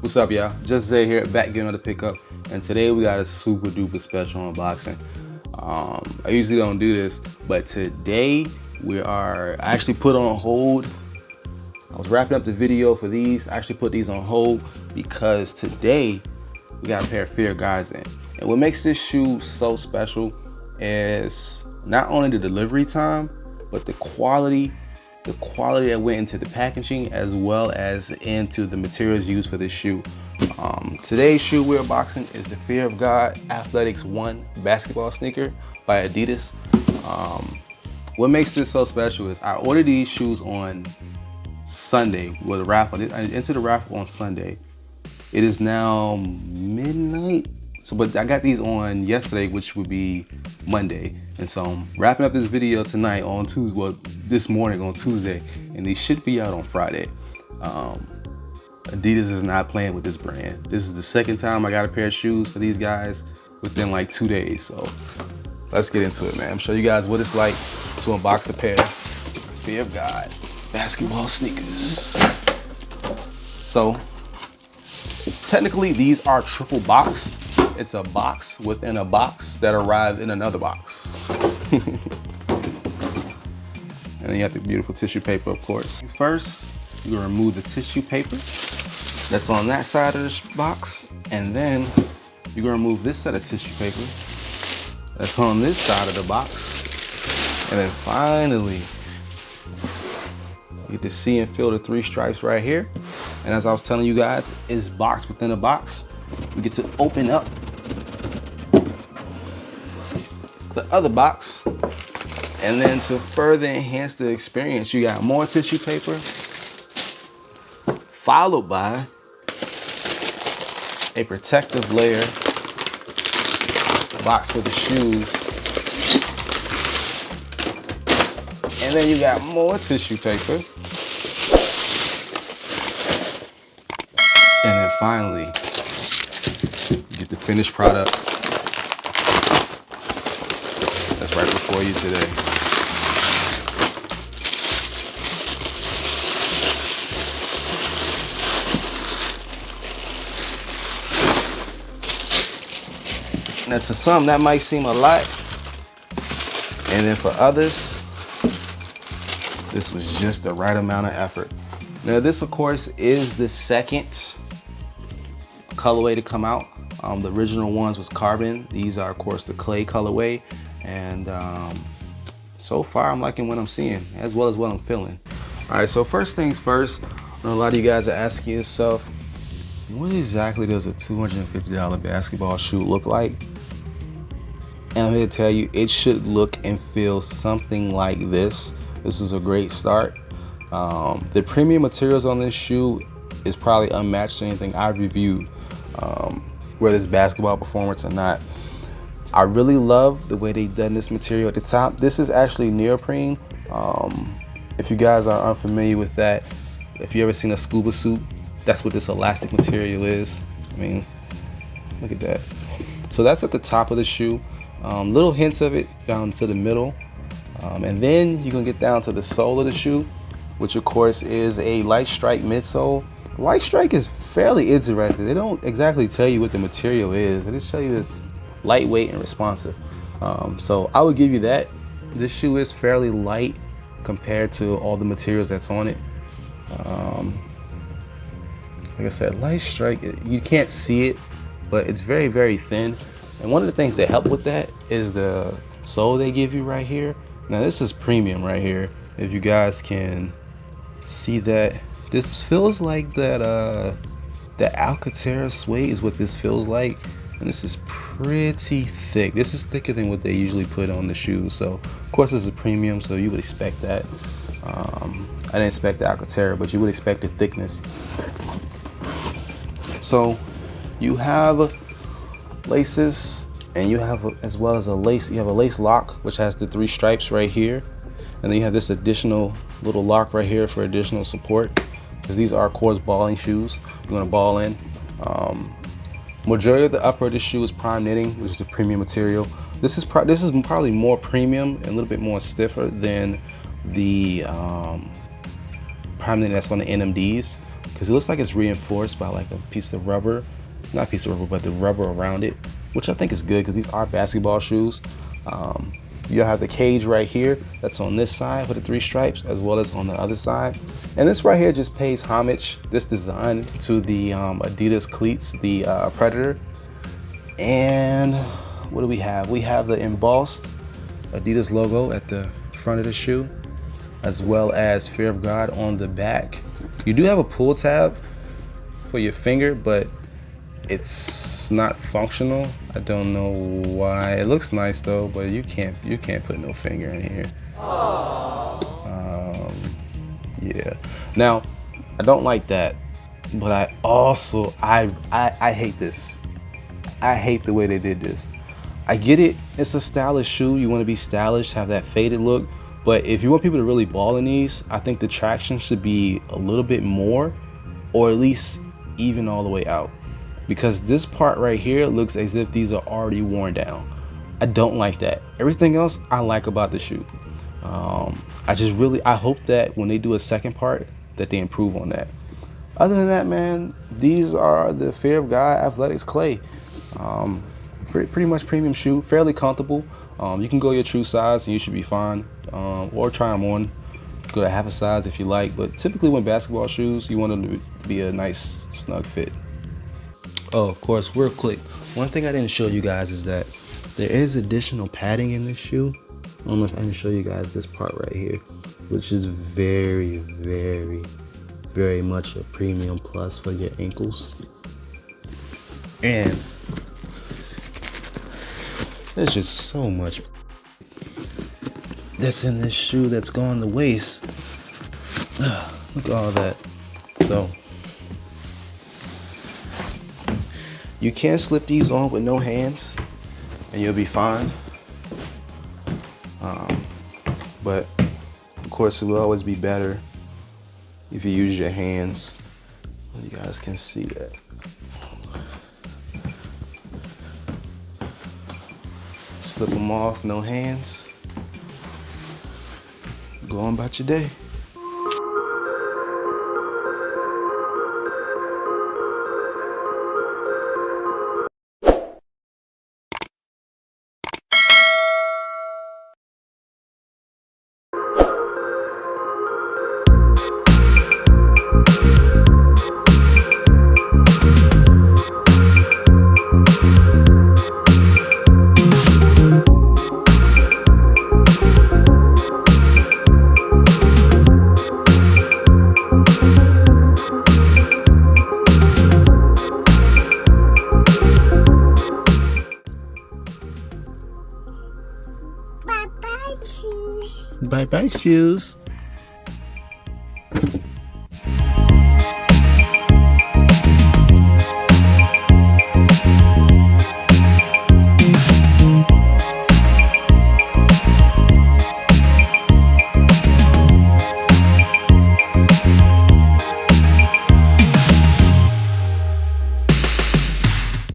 What's up, y'all? Justzay here, back getting another pickup, and today we got a super duper special unboxing. I usually don't do this, but today I actually put on hold. I was wrapping up the video for these. I actually put these on hold because today we got a pair of Fear guides in. And what makes this shoe so special is not only the delivery time, but the quality that went into the packaging as well as into the materials used for this shoe. Today's shoe we're unboxing is the Fear of God Athletics 1 basketball sneaker by Adidas. What makes this so special is I ordered these shoes on Sunday with a raffle. I entered the raffle on Sunday. It is now midnight. But I got these on yesterday, which would be Monday. And so I'm wrapping up this video tonight on Tuesday, well, this morning on Tuesday, and these should be out on Friday. Adidas is not playing with this brand. This is the second time I got a pair of shoes for these guys within like 2 days. So let's get into it, man. I'm show you guys what it's like to unbox a pair of Fear of God basketball sneakers. So technically these are triple boxed. It's a box within a box that arrived in another box. And then you have the beautiful tissue paper, of course. First, you're gonna remove the tissue paper that's on that side of the box. And then you're gonna remove this set of tissue paper that's on this side of the box. And then finally, you get to see and feel the 3 stripes right here. And as I was telling you guys, it's box within a box. We get to open up the other box, and then to further enhance the experience, you got more tissue paper, followed by a protective layer box for the shoes, and then you got more tissue paper, and then finally you get the finished product that's right before you today. Now to some that might seem a lot, and then for others this was just the right amount of effort. Now this of course is the second colorway to come out. The original ones was carbon. These are of course the clay colorway. And so far I'm liking what I'm seeing as well as what I'm feeling. All right, so first things first, I know a lot of you guys are asking yourself, what exactly does a $250 basketball shoe look like? And I'm here to tell you, it should look and feel something like this. This is a great start. The premium materials on this shoe is probably unmatched to anything I've reviewed, whether it's basketball performance or not. I really love the way they've done this material at the top. This is actually neoprene. If you guys are unfamiliar with that, if you ever seen a scuba suit, that's what this elastic material is. I mean, look at that. So that's at the top of the shoe. Little hints of it down to the middle. And then you're gonna get down to the sole of the shoe, which of course is a Lightstrike midsole. Lightstrike is fairly interesting. They don't exactly tell you what the material is. They just tell you it's lightweight and responsive. So I would give you that. This shoe is fairly light compared to all the materials that's on it. Like I said, Lightstrike, you can't see it, but it's very, very thin. And one of the things that help with that is the sole they give you right here. Now this is premium right here. If you guys can see that, this feels like that the Alcantara suede is what this feels like. And this is pretty thick. This is thicker than what they usually put on the shoes. So of course this is a premium, so you would expect that. I didn't expect the Alcantara, but you would expect the thickness. So you have laces, and you have as well as a lace. You have a lace lock, which has the 3 stripes right here, and then you have this additional little lock right here for additional support, because these are of course balling shoes. You're gonna ball in. Majority of the upper of the shoe is prime knitting, which is the premium material. This is probably more premium and a little bit more stiffer than the prime knitting that's on the NMDs. because it looks like it's reinforced by like a piece of rubber, not a piece of rubber, but the rubber around it, which I think is good because these are basketball shoes. You have the cage right here that's on this side for the 3 stripes, as well as on the other side. And this right here just pays homage, this design, to the Adidas cleats, the Predator. And what do we have? We have the embossed Adidas logo at the front of the shoe, as well as Fear of God on the back. You do have a pull tab for your finger, but it's not functional. I don't know why. It looks nice though, but you can't put no finger in here. Yeah. Now, I don't like that, but I also I hate this. I hate the way they did this. I get it. It's a stylish shoe. You want to be stylish, have that faded look. But if you want people to really ball in these, I think the traction should be a little bit more, or at least even all the way out. Because this part right here looks as if these are already worn down. I don't like that. Everything else I like about the shoe. I hope that when they do a second part that they improve on that. Other than that, man, these are the Fear of God Athletics Clay. Pretty much premium shoe, fairly comfortable. You can go your true size and you should be fine, or try them on. Go to half a size if you like, but typically when basketball shoes, you want them to be a nice snug fit. Oh, of course, real quick, one thing I didn't show you guys is that there is additional padding in this shoe. I didn't show you guys this part right here, which is very, very, very much a premium plus for your ankles. And there's just so much that's in this shoe that's gone to waste. Look at all that. So you can slip these on with no hands and you'll be fine. But of course it will always be better if you use your hands. You guys can see that. Slip them off, no hands. Go on about your day. Bye-bye, shoes.